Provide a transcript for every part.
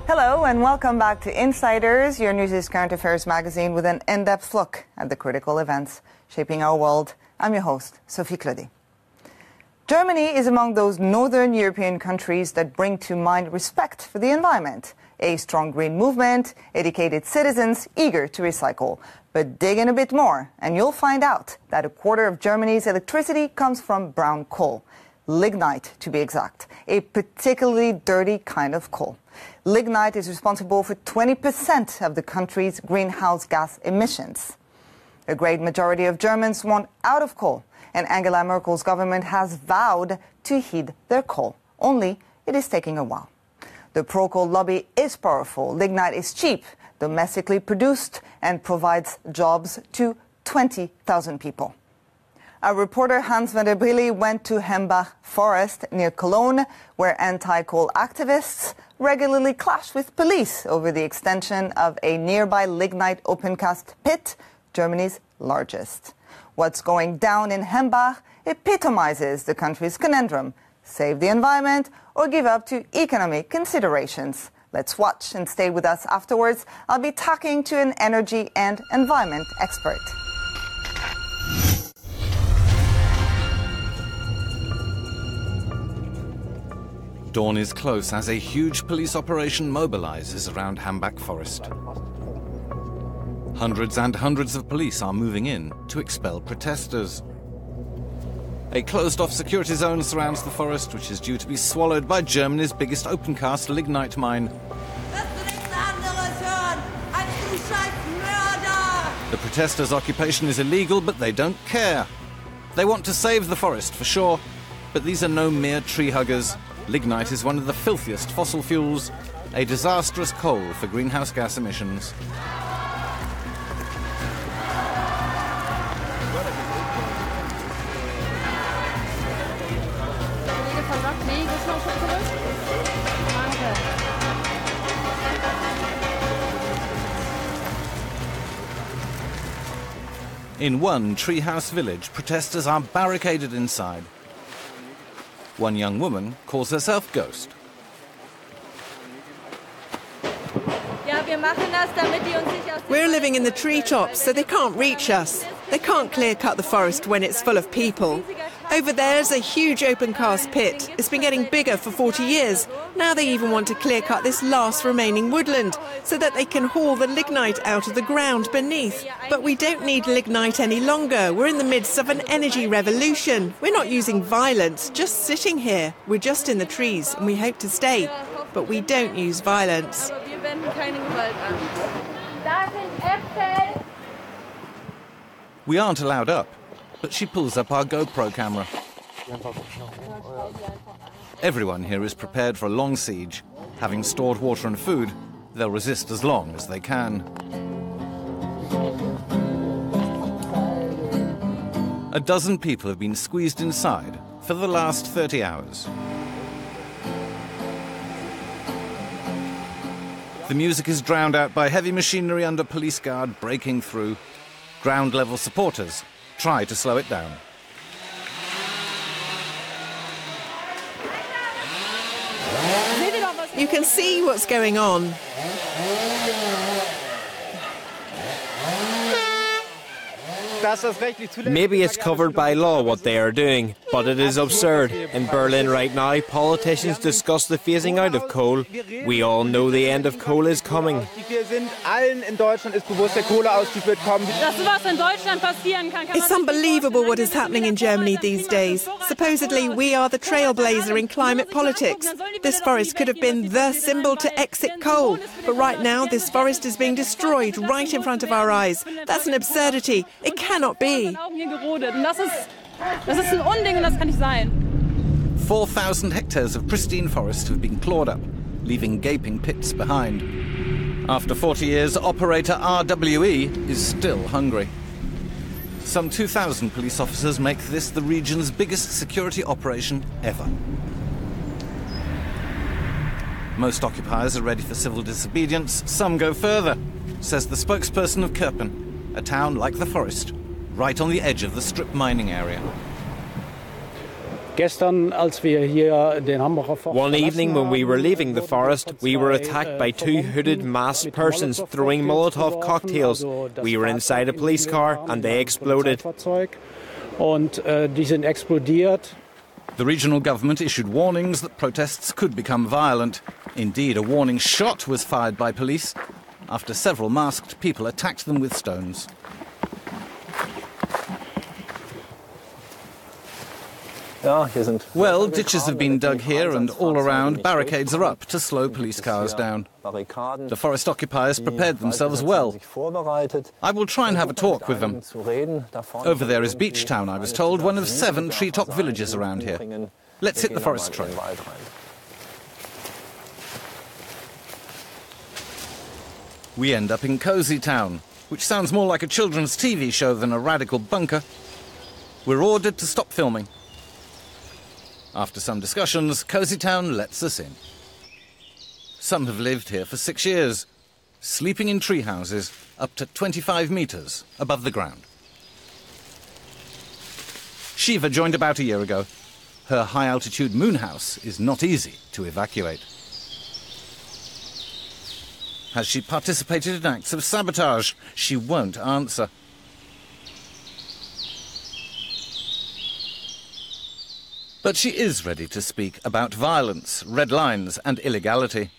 Hello and welcome back to Insiders, your News's current affairs magazine with an in-depth look at the critical events shaping our world. I'm your host, Sophie Claudy. Germany is among those northern European countries that bring to mind respect for the environment, a strong green movement, educated citizens eager to recycle. But dig in a bit more and you'll find out that a quarter of Germany's electricity comes from brown coal. Lignite, to be exact, a particularly dirty kind of coal. Lignite is responsible for 20% of the country's greenhouse gas emissions. A great majority of Germans want out of coal, and Angela Merkel's government has vowed to heed their call. Only it is taking a while. The pro-coal lobby is powerful. Lignite is cheap, domestically produced, and provides jobs to 20,000 people. Our reporter Hans van der Brilli went to Hambach forest near Cologne, where anti-coal activists regularly clash with police over the extension of a nearby lignite open-cast pit, Germany's largest. What's going down in Hambach epitomizes the country's conundrum: save the environment or give up to economic considerations. Let's watch and stay with us afterwards. I'll be talking to an energy and environment expert. Dawn is close as a huge police operation mobilizes around Hambach forest. Hundreds and hundreds of police are moving in to expel protesters. A closed-off security zone surrounds the forest, which is due to be swallowed by Germany's biggest open-cast lignite mine. The protesters' occupation is illegal, but they don't care. They want to save the forest, for sure, but these are no mere tree huggers. Lignite is one of the filthiest fossil fuels, a disastrous coal for greenhouse gas emissions. In one treehouse village, protesters are barricaded inside. One young woman calls herself Ghost. We're living in the treetops, so they can't reach us. They can't clear-cut the forest when it's full of people. Over there's a huge open-cast pit. It's been getting bigger for 40 years. Now they even want to clear-cut this last remaining woodland so that they can haul the lignite out of the ground beneath. But we don't need lignite any longer. We're in the midst of an energy revolution. We're not using violence, just sitting here. We're just in the trees, and we hope to stay. But we don't use violence. We aren't allowed up, but she pulls up our GoPro camera. Everyone here is prepared for a long siege. Having stored water and food, they'll resist as long as they can. A dozen people have been squeezed inside for the last 30 hours. The music is drowned out by heavy machinery under police guard breaking through. Ground-level supporters try to slow it down. You can see what's going on. Maybe it's covered by law what they are doing, but it is absurd. In Berlin right now, politicians discuss the phasing out of coal. We all know the end of coal is coming. It's unbelievable what is happening in Germany these days. Supposedly, we are the trailblazer in climate politics. This forest could have been the symbol to exit coal. But right now, this forest is being destroyed right in front of our eyes. That's an absurdity. It cannot be. 4,000 hectares of pristine forest have been clawed up, leaving gaping pits behind. After 40 years, operator RWE is still hungry. Some 2,000 police officers make this the region's biggest security operation ever. Most occupiers are ready for civil disobedience. Some go further, says the spokesperson of Köppen, a town like the forest, right on the edge of the strip mining area. One evening when we were leaving the forest, we were attacked by two hooded masked persons throwing Molotov cocktails. We were inside a police car and they exploded. The regional government issued warnings that protests could become violent. Indeed, a warning shot was fired by police after several masked people attacked them with stones. Well, ditches have been dug here and all around barricades are up to slow police cars down. The forest occupiers prepared themselves well. I will try and have a talk with them. Over there is Beachtown, I was told, one of 7 treetop villages around here. Let's hit the forest trail. We end up in Cozy Town, which sounds more like a children's TV show than a radical bunker. We're ordered to stop filming. After some discussions, Cozy Town lets us in. Some have lived here for 6 years, sleeping in tree houses up to 25 metres above the ground. Shiva joined about a year ago. Her high-altitude moon house is not easy to evacuate. Has she participated in acts of sabotage? She won't answer. But she is ready to speak about violence, red lines and illegality,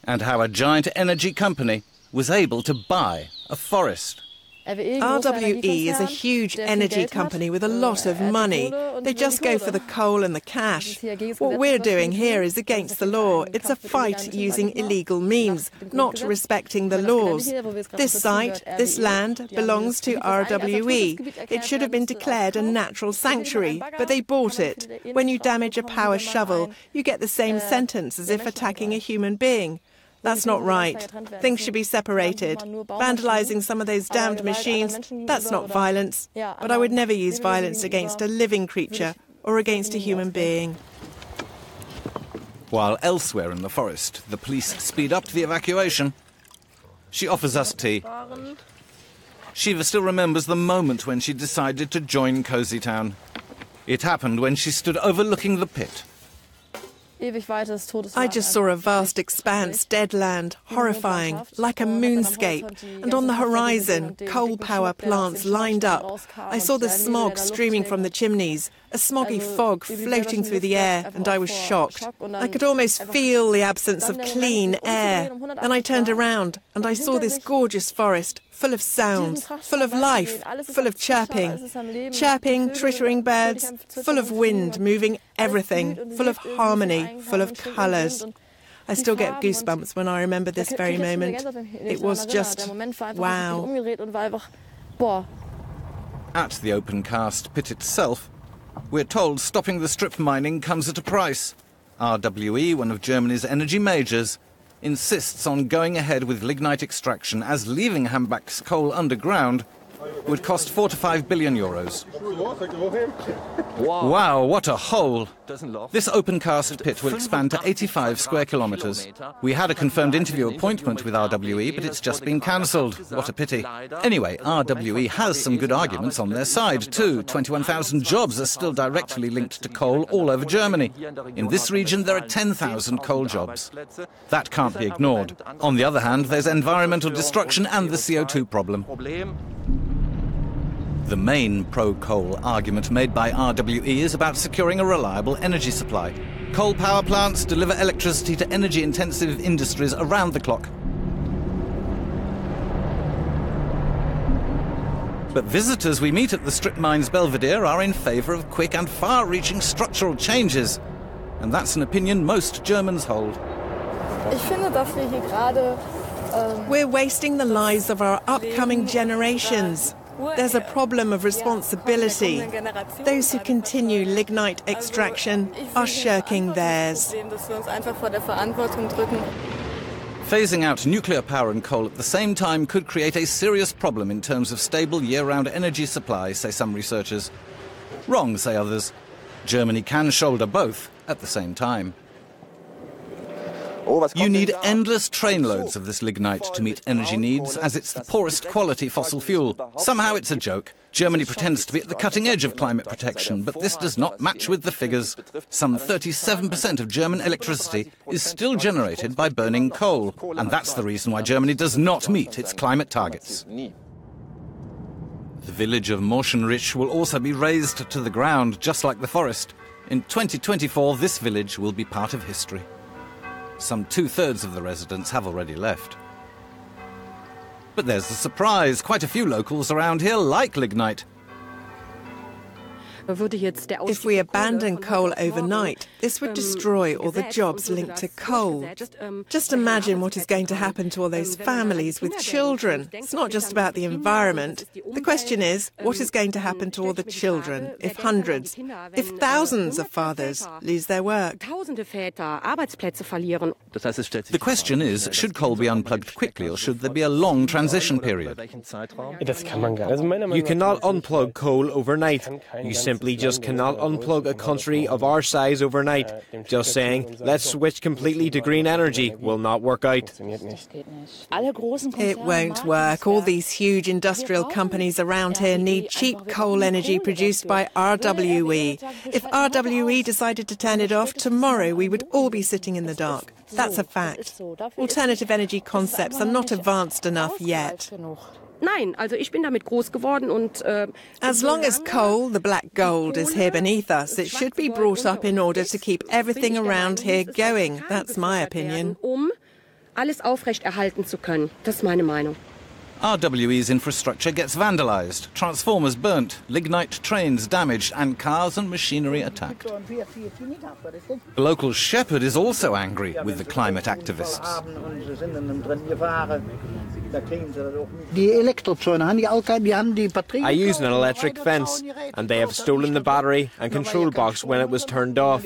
and how a giant energy company was able to buy a forest. RWE is a huge energy company with a lot of money. They just go for the coal and the cash. What we're doing here is against the law. It's a fight using illegal means, not respecting the laws. This site, this land, belongs to RWE. It should have been declared a natural sanctuary, but they bought it. When you damage a power shovel, you get the same sentence as if attacking a human being. That's not right. Things should be separated. Vandalising some of those damned machines, that's not violence. But I would never use violence against a living creature or against a human being. While elsewhere in the forest, the police speed up the evacuation. She offers us tea. Shiva still remembers the moment when she decided to join Cozy Town. It happened when she stood overlooking the pit. I just saw a vast expanse, dead land, horrifying, like a moonscape. And on the horizon, coal power plants lined up. I saw the smog streaming from the chimneys, a smoggy fog floating through the air, and I was shocked. I could almost feel the absence of clean air. Then I turned around, and I saw this gorgeous forest, full of sounds, full of life, full of chirping. Chirping, twittering birds, full of wind, moving everything, full of harmony, full of colours. I still get goosebumps when I remember this very moment. It was just wow. At the open-cast pit itself, we're told stopping the strip mining comes at a price. RWE, one of Germany's energy majors, insists on going ahead with lignite extraction, as leaving Hambach's coal underground would cost 4 to 5 billion euros. Wow, what a hole! This open-cast pit will expand to 85 square kilometres. We had a confirmed interview appointment with RWE, but it's just been cancelled. What a pity. Anyway, RWE has some good arguments on their side, too. 21,000 jobs are still directly linked to coal all over Germany. In this region, there are 10,000 coal jobs. That can't be ignored. On the other hand, there's environmental destruction and the CO2 problem. The main pro-coal argument made by RWE is about securing a reliable energy supply. Coal power plants deliver electricity to energy-intensive industries around the clock. But visitors we meet at the strip mine's Belvedere are in favour of quick and far-reaching structural changes. And that's an opinion most Germans hold. We're wasting the lives of our upcoming generations. There's a problem of responsibility. Those who continue lignite extraction are shirking theirs. Phasing out nuclear power and coal at the same time could create a serious problem in terms of stable year-round energy supply, say some researchers. Wrong, say others. Germany can shoulder both at the same time. You need endless trainloads of this lignite to meet energy needs, as it's the poorest quality fossil fuel. Somehow it's a joke. Germany pretends to be at the cutting edge of climate protection, but this does not match with the figures. Some 37% of German electricity is still generated by burning coal, and that's the reason why Germany does not meet its climate targets. The village of Morschenrich will also be razed to the ground, just like the forest. In 2024, this village will be part of history. Some 2/3 of the residents have already left. But there's a surprise. Quite a few locals around here like lignite. If we abandon coal overnight, this would destroy all the jobs linked to coal. Just imagine what is going to happen to all those families with children. It's not just about the environment. The question is, what is going to happen to all the children if hundreds, if thousands of fathers lose their work? The question is, should coal be unplugged quickly or should there be a long transition period? You cannot unplug coal overnight. You simply just cannot unplug a country of our size overnight. Just saying, let's switch completely to green energy will not work out. It won't work. All these huge industrial companies around here need cheap coal energy produced by RWE. If RWE decided to turn it off, tomorrow we would all be sitting in the dark. That's a fact. Alternative energy concepts are not advanced enough yet. As long as coal, the black gold, is here beneath us, it should be brought up in order to keep everything around here going. That's my opinion. RWE's infrastructure gets vandalised, transformers burnt, lignite trains damaged, and cars and machinery attacked. The local shepherd is also angry with the climate activists. I used an electric fence, and they have stolen the battery and control box when it was turned off.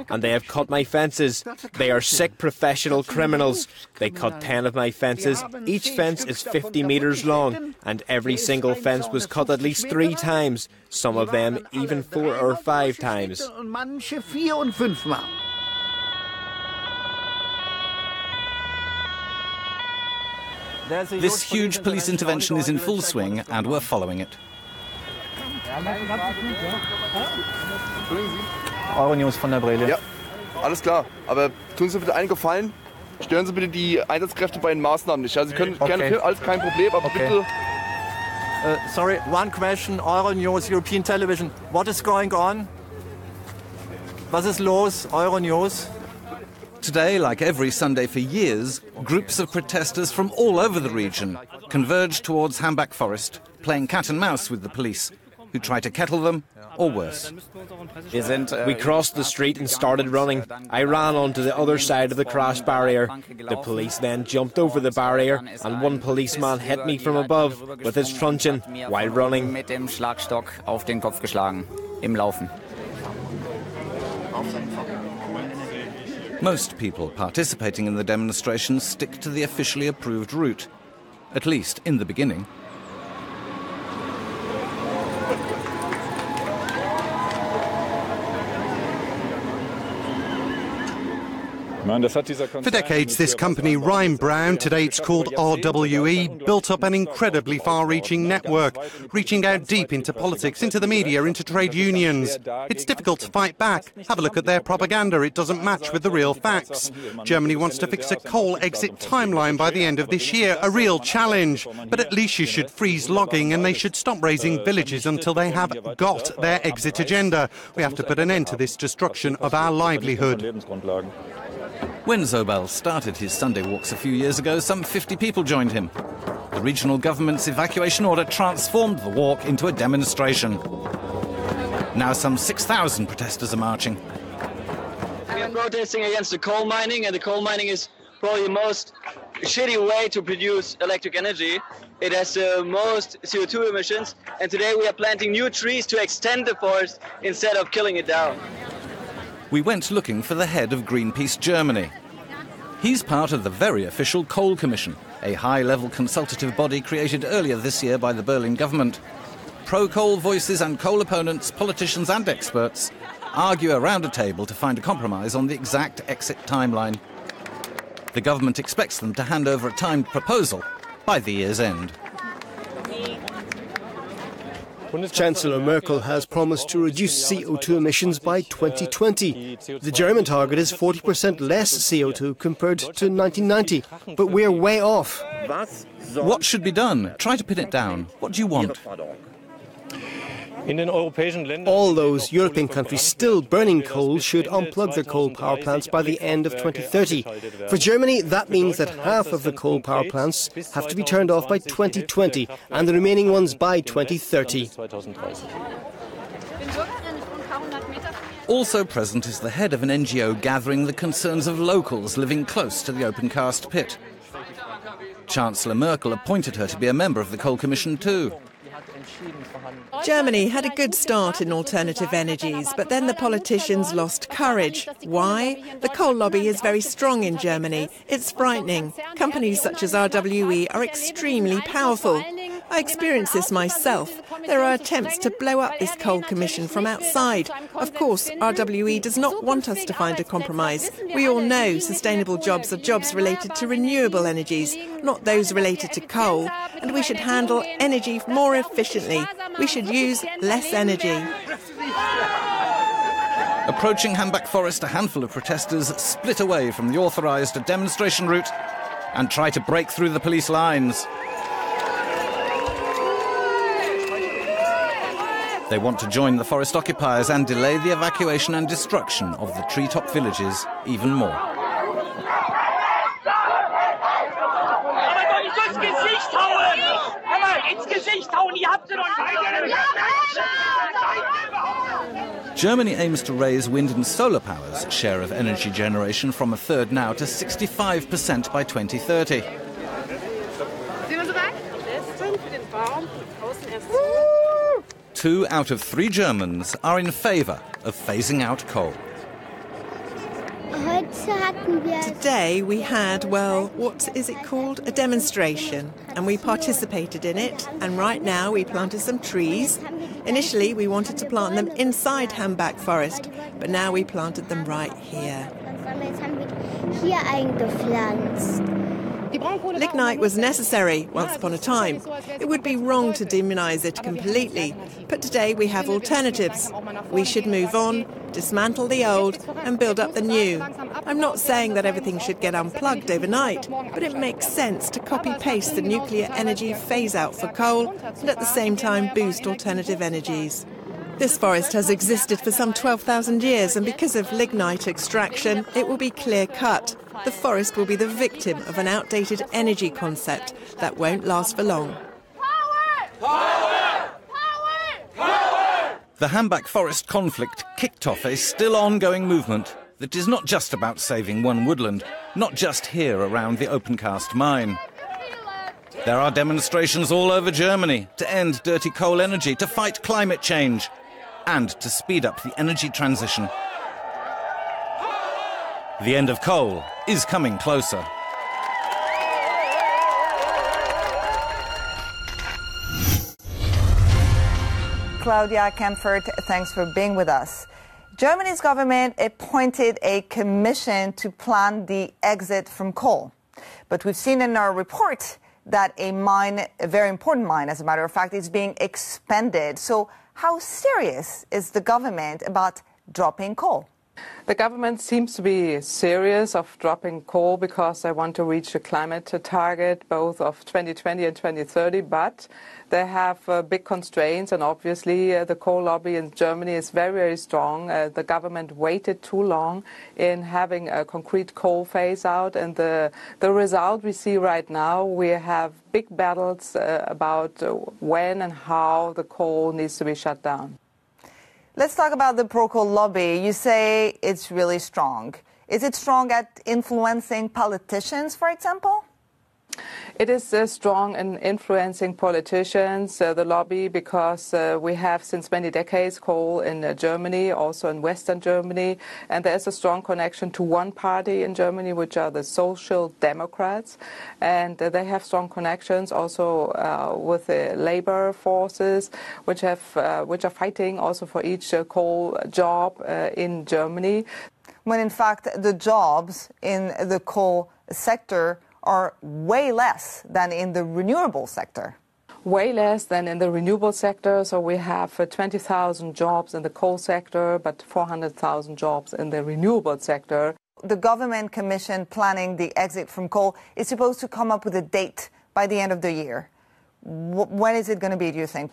And they have cut my fences. They are sick professional criminals. They cut 10 of my fences. Each fence is 50 metres long, and every single fence was cut at least 3 times, some of them even 4 or 5 times. This huge police intervention is in full swing, and we're following it. Euronews von der Brille. Ja, alles klar. Aber tun Sie bitte einen Gefallen. Stören Sie bitte die Einsatzkräfte bei den Maßnahmen nicht. Ja, Sie können gerne filmen, alles kein Problem, aber bitte... Sorry, one question, Euronews, European television. What is going on? Was ist los, Euronews? Today, like every Sunday for years, groups of protesters from all over the region converge towards Hambach forest, playing cat and mouse with the police, who try to kettle them, or worse. We crossed the street and started running. I ran onto the other side of the crash barrier. The police then jumped over the barrier, and one policeman hit me from above with his truncheon while running. Most people participating in the demonstrations stick to the officially approved route, at least in the beginning. For decades, this company, Rhyme Brown, today it's called RWE, built up an incredibly far-reaching network, reaching out deep into politics, into the media, into trade unions. It's difficult to fight back. Have a look at their propaganda. It doesn't match with the real facts. Germany wants to fix a coal exit timeline by the end of this year, a real challenge. But at least you should freeze logging, and they should stop raising villages until they have got their exit agenda. We have to put an end to this destruction of our livelihood. When Zobel started his Sunday walks a few years ago, some 50 people joined him. The regional government's evacuation order transformed the walk into a demonstration. Now some 6,000 protesters are marching. We are protesting against the coal mining, and the coal mining is probably the most shitty way to produce electric energy. It has the most CO2 emissions, and today we are planting new trees to extend the forest instead of killing it down. We went looking for the head of Greenpeace Germany. He's part of the very official Coal Commission, a high-level consultative body created earlier this year by the Berlin government. Pro-coal voices and coal opponents, politicians and experts argue around a table to find a compromise on the exact exit timeline. The government expects them to hand over a timed proposal by the year's end. Chancellor Merkel has promised to reduce CO2 emissions by 2020. The German target is 40% less CO2 compared to 1990, but we're way off. What should be done? Try to pin it down. What do you want? All those European countries still burning coal should unplug their coal power plants by the end of 2030. For Germany, that means that half of the coal power plants have to be turned off by 2020 and the remaining ones by 2030. Also present is the head of an NGO gathering the concerns of locals living close to the open-cast pit. Chancellor Merkel appointed her to be a member of the Coal Commission too. Germany had a good start in alternative energies, but then the politicians lost courage. Why? The coal lobby is very strong in Germany. It's frightening. Companies such as RWE are extremely powerful. I experienced this myself. There are attempts to blow up this coal commission from outside. Of course, RWE does not want us to find a compromise. We all know sustainable jobs are jobs related to renewable energies, not those related to coal. And we should handle energy more efficiently. We should use less energy. Approaching Hambach forest, a handful of protesters split away from the authorised demonstration route and try to break through the police lines. They want to join the forest occupiers and delay the evacuation and destruction of the treetop villages even more. Germany aims to raise wind and solar power's share of energy generation from a third now to 65% by 2030. 2 out of 3 Germans are in favour of phasing out coal. Today we had, well, what is it called? A demonstration. And we participated in it. And right now we planted some trees. Initially we wanted to plant them inside Hambach forest, but now we planted them right here. Lignite was necessary once upon a time. It would be wrong to demonize it completely, but today we have alternatives. We should move on, dismantle the old and build up the new. I'm not saying that everything should get unplugged overnight, but it makes sense to copy-paste the nuclear energy phase-out for coal and at the same time boost alternative energies. This forest has existed for some 12,000 years, and because of lignite extraction, it will be clear-cut. The forest will be the victim of an outdated energy concept that won't last for long. The Hambach forest conflict kicked off a still ongoing movement that is not just about saving one woodland, not just here around the open-cast mine. There are demonstrations all over Germany to end dirty coal energy, to fight climate change, and to speed up the energy transition. The end of coal is coming closer. Claudia Kempfert, thanks for being with us. Germany's government appointed a commission to plan the exit from coal. But we've seen in our report that a mine, a very important mine, as a matter of fact, is being expanded. So how serious is the government about dropping coal? The government seems to be serious of dropping coal because they want to reach a climate target both of 2020 and 2030, but they have big constraints, and obviously the coal lobby in Germany is very, very strong. The government waited too long in having a concrete coal phase out, and the result we see right now, we have big battles about when and how the coal needs to be shut down. Let's talk about the pro-coal lobby. You say it's really strong. Is it strong at influencing politicians, for example? It is strong in influencing politicians, the lobby, because we have since many decades coal in Germany, also in Western Germany, and there is a strong connection to one party in Germany, which are the Social Democrats, and they have strong connections also with the labor forces, which are fighting also for each coal job in Germany. When in fact the jobs in the coal sector are way less than in the renewable sector. Way less than in the renewable sector. So we have 20,000 jobs in the coal sector, but 400,000 jobs in the renewable sector. The government commission planning the exit from coal is supposed to come up with a date by the end of the year. When is it going to be, do you think?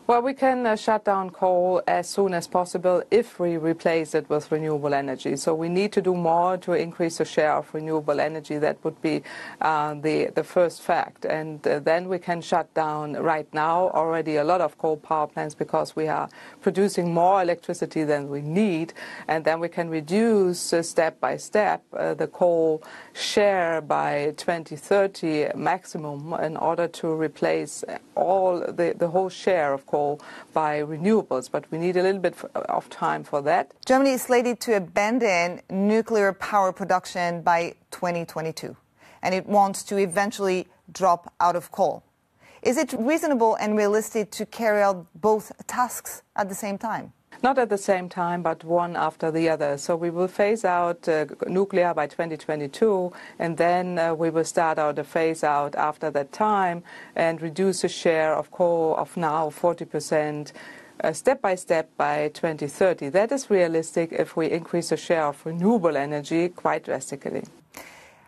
Well, we can shut down coal as soon as possible if we replace it with renewable energy. So we need to do more to increase the share of renewable energy. That would be the first fact. And then we can shut down right now already a lot of coal power plants because we are producing more electricity than we need. And then we can reduce step by step the coal share by 2030 maximum in order to replace all the whole share of coal by renewables, but we need a little bit of time for that. Germany is slated to abandon nuclear power production by 2022, and it wants to eventually drop out of coal. Is it reasonable and realistic to carry out both tasks at the same time? Not at the same time, but one after the other. So we will phase out nuclear by 2022, and then we will start out a phase out after that time and reduce the share of coal of now 40% step by step by 2030. That is realistic if we increase the share of renewable energy quite drastically.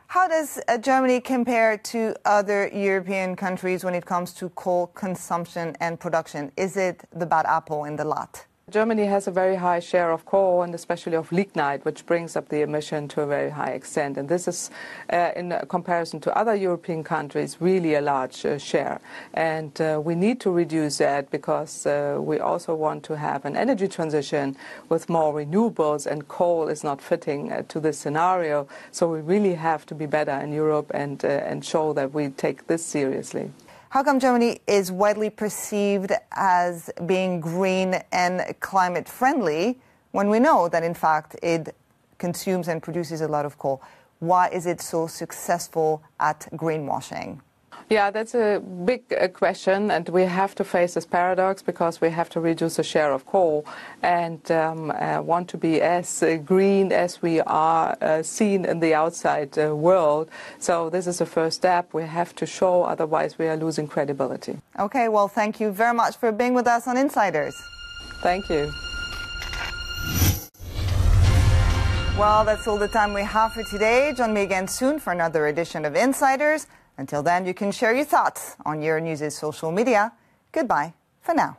How does Germany compare to other European countries when it comes to coal consumption and production? Is it the bad apple in the lot? Germany has a very high share of coal and especially of lignite, which brings up the emission to a very high extent. And this is, in comparison to other European countries, really a large share. And we need to reduce that because we also want to have an energy transition with more renewables, and coal is not fitting to this scenario. So we really have to be better in Europe and show that we take this seriously. How come Germany is widely perceived as being green and climate friendly when we know that in fact it consumes and produces a lot of coal? Why is it so successful at greenwashing? Yeah, that's a big question, and we have to face this paradox because we have to reduce the share of coal and want to be as green as we are seen in the outside world. So this is the first step. We have to show, otherwise we are losing credibility. Okay, well, thank you very much for being with us on Insiders. Thank you. Well, that's all the time we have for today. Join me again soon for another edition of Insiders. Until then, you can share your thoughts on Euronews' social media. Goodbye for now.